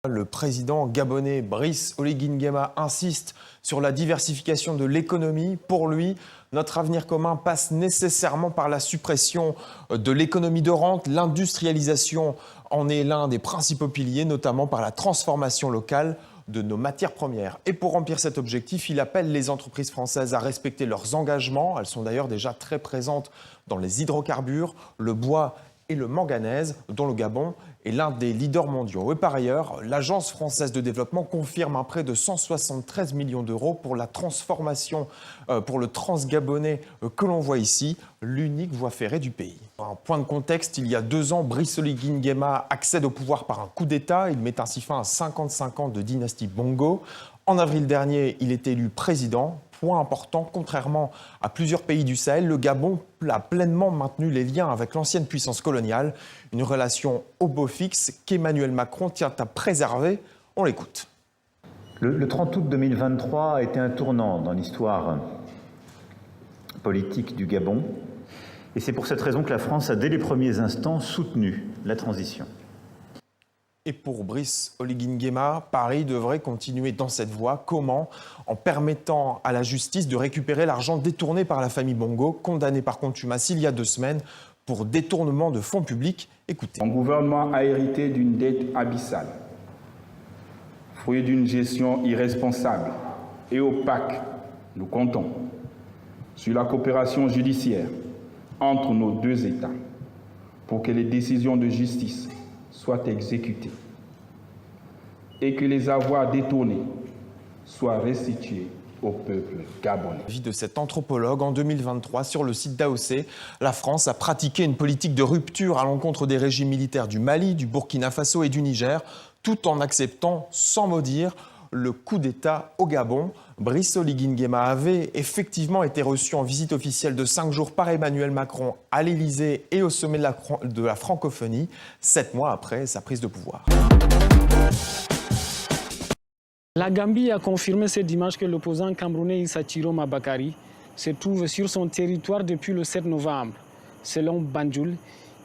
Le président gabonais Brice Oligui Nguema insiste sur la diversification de l'économie. Pour lui, notre avenir commun passe nécessairement par la suppression de l'économie de rente. L'industrialisation en est l'un des principaux piliers, notamment par la transformation locale de nos matières premières. Et pour remplir cet objectif, il appelle les entreprises françaises à respecter leurs engagements. Elles sont d'ailleurs déjà très présentes dans les hydrocarbures, le bois et le manganèse, dont le Gabon est l'un des leaders mondiaux. Et par ailleurs, l'Agence française de développement confirme un prêt de 173 millions d'euros pour la transformation, pour le transgabonais que l'on voit ici, l'unique voie ferrée du pays. Un point de contexte, il y a 2 ans, Brice Oligui Nguema accède au pouvoir par un coup d'État. Il met ainsi fin à 55 ans de dynastie Bongo. En avril dernier, il est élu président. Point important, contrairement à plusieurs pays du Sahel, le Gabon a pleinement maintenu les liens avec l'ancienne puissance coloniale, une relation au beau fixe qu'Emmanuel Macron tient à préserver. On l'écoute. Le 30 août 2023 a été un tournant dans l'histoire politique du Gabon. Et c'est pour cette raison que la France a, dès les premiers instants, soutenu la transition. Et pour Brice Oligui Nguema, Paris devrait continuer dans cette voie. Comment? En permettant à la justice de récupérer l'argent détourné par la famille Bongo, condamnée par contumace il y a 2 semaines pour détournement de fonds publics. Écoutez. Mon gouvernement a hérité d'une dette abyssale, fruit d'une gestion irresponsable et opaque. Nous comptons sur la coopération judiciaire entre nos 2 États pour que les décisions de justice soient exécutées et que les avoirs détournés soient restitués au peuple gabonais. Avis de cet anthropologue, en 2023, sur le site d'AOC, la France a pratiqué une politique de rupture à l'encontre des régimes militaires du Mali, du Burkina Faso et du Niger, tout en acceptant, sans mot dire, le coup d'État au Gabon. Brice Oligui Nguema avait effectivement été reçu en visite officielle de 5 jours par Emmanuel Macron à l'Élysée et au sommet de la francophonie, 7 mois après sa prise de pouvoir. La Gambie a confirmé ce dimanche que l'opposant camerounais Issa Chiroma Bakary se trouve sur son territoire depuis le 7 novembre. Selon Banjul,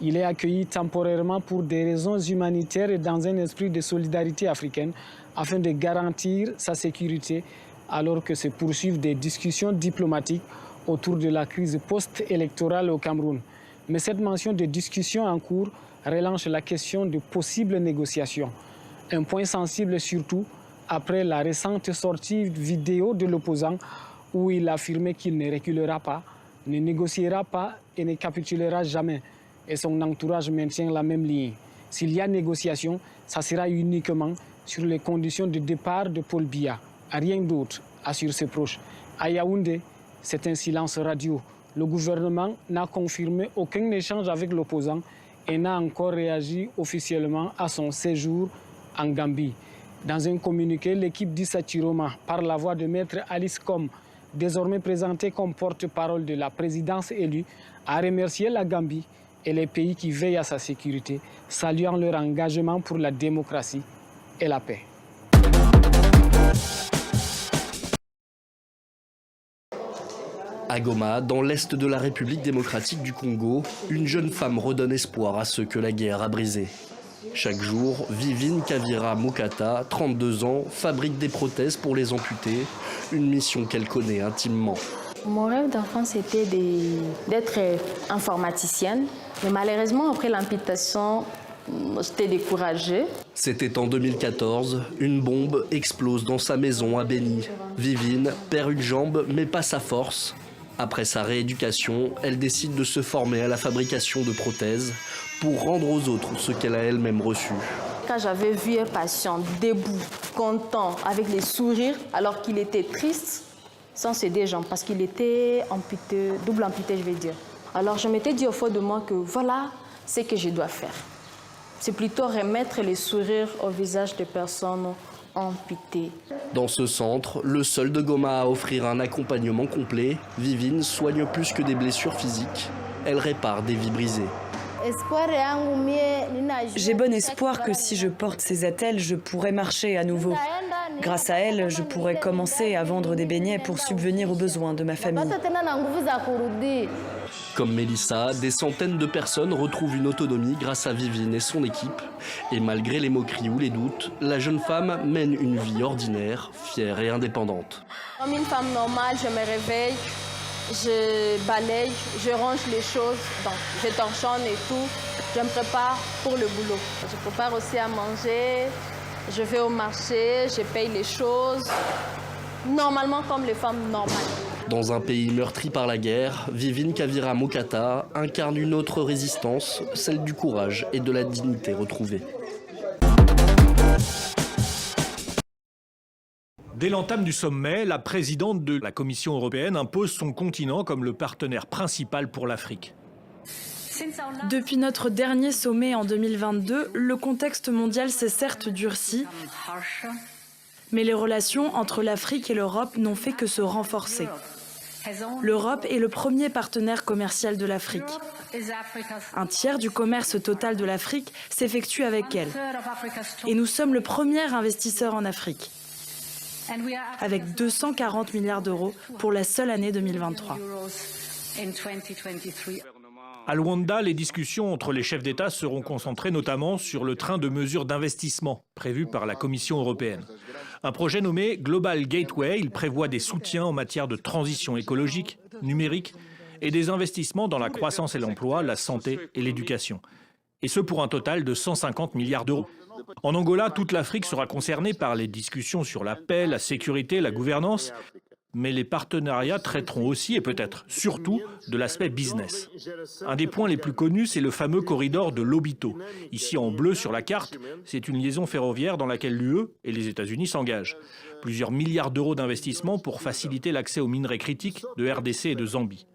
il est accueilli temporairement pour des raisons humanitaires et dans un esprit de solidarité africaine afin de garantir sa sécurité alors que se poursuivent des discussions diplomatiques autour de la crise post-électorale au Cameroun. Mais cette mention de discussions en cours relance la question de possibles négociations. Un point sensible surtout après la récente sortie vidéo de l'opposant où il affirmait qu'il ne reculera pas, ne négociera pas et ne capitulera jamais. Et son entourage maintient la même ligne. S'il y a négociation, ça sera uniquement sur les conditions de départ de Paul Biya. Rien d'autre, assure ses proches. À Yaoundé, c'est un silence radio. Le gouvernement n'a confirmé aucun échange avec l'opposant et n'a encore réagi officiellement à son séjour en Gambie. Dans un communiqué, l'équipe d'Issa Chiroma, par la voix de Maître Alice Com, désormais présentée comme porte-parole de la présidence élue, a remercié la Gambie et les pays qui veillent à sa sécurité, saluant leur engagement pour la démocratie et la paix. À Goma, dans l'est de la République démocratique du Congo, une jeune femme redonne espoir à ceux que la guerre a brisés. Chaque jour, Vivine Kavira Mokata, 32 ans, fabrique des prothèses pour les amputés, une mission qu'elle connaît intimement. Mon rêve d'enfant, c'était d'être informaticienne. Mais malheureusement, après l'amputation, j'étais découragée. C'était en 2014, une bombe explose dans sa maison à Beni. Vivine perd une jambe, mais pas sa force. Après sa rééducation, elle décide de se former à la fabrication de prothèses pour rendre aux autres ce qu'elle a elle-même reçu. Quand j'avais vu un patient debout, content, avec les sourires, alors qu'il était triste, sans ses deux jambes parce qu'il était amputé, double amputé, je vais dire. Alors je m'étais dit au fond de moi que voilà ce que je dois faire. C'est plutôt remettre les sourires au visage des personnes amputées. Dans ce centre, le seul de Goma à offrir un accompagnement complet, Vivine soigne plus que des blessures physiques. Elle répare des vies brisées. J'ai bon espoir que si je porte ces attelles, je pourrai marcher à nouveau. Grâce à elle, je pourrai commencer à vendre des beignets pour subvenir aux besoins de ma famille. Comme Mélissa, des centaines de personnes retrouvent une autonomie grâce à Vivine et son équipe. Et malgré les moqueries ou les doutes, la jeune femme mène une vie ordinaire, fière et indépendante. Comme une femme normale, je me réveille, je balaye, je range les choses, donc je torchonne et tout. Je me prépare pour le boulot. Je prépare aussi à manger, je vais au marché, je paye les choses, normalement comme les femmes normales. Dans un pays meurtri par la guerre, Vivine Kavira Mokata incarne une autre résistance, celle du courage et de la dignité retrouvée. Dès l'entame du sommet, la présidente de la Commission européenne impose son continent comme le partenaire principal pour l'Afrique. Depuis notre dernier sommet en 2022, le contexte mondial s'est certes durci, mais les relations entre l'Afrique et l'Europe n'ont fait que se renforcer. L'Europe est le premier partenaire commercial de l'Afrique. Un tiers du commerce total de l'Afrique s'effectue avec elle. Et nous sommes le premier investisseur en Afrique, avec 240 milliards d'euros pour la seule année 2023. À Luanda, les discussions entre les chefs d'État seront concentrées notamment sur le train de mesures d'investissement prévu par la Commission européenne. Un projet nommé Global Gateway, il prévoit des soutiens en matière de transition écologique, numérique et des investissements dans la croissance et l'emploi, la santé et l'éducation. Et ce pour un total de 150 milliards d'euros. En Angola, toute l'Afrique sera concernée par les discussions sur la paix, la sécurité, la gouvernance. Mais les partenariats traiteront aussi, et peut-être surtout, de l'aspect business. Un des points les plus connus, c'est le fameux corridor de Lobito. Ici en bleu sur la carte, c'est une liaison ferroviaire dans laquelle l'UE et les États-Unis s'engagent. Plusieurs milliards d'euros d'investissement pour faciliter l'accès aux minerais critiques de RDC et de Zambie.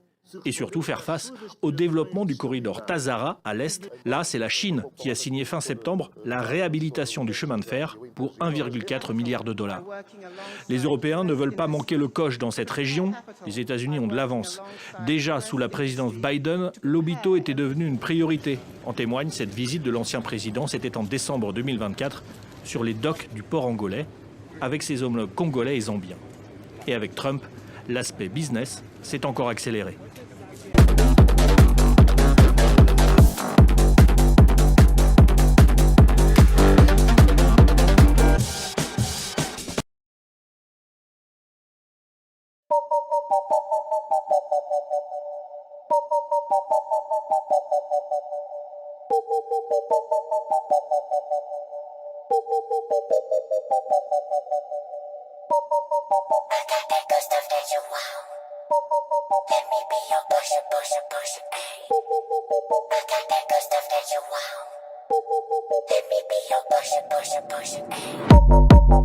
Et surtout faire face au développement du corridor Tazara à l'est. Là, c'est la Chine qui a signé fin septembre la réhabilitation du chemin de fer pour 1,4 milliard de dollars. Les Européens ne veulent pas manquer le coche dans cette région. Les États-Unis ont de l'avance. Déjà sous la présidence Biden, Lobito était devenu une priorité. En témoigne cette visite de l'ancien président, c'était en décembre 2024, sur les docks du port angolais, avec ses homologues congolais et zambiens. Et avec Trump, l'aspect business s'est encore accéléré. Push it, push it, push it, ayy.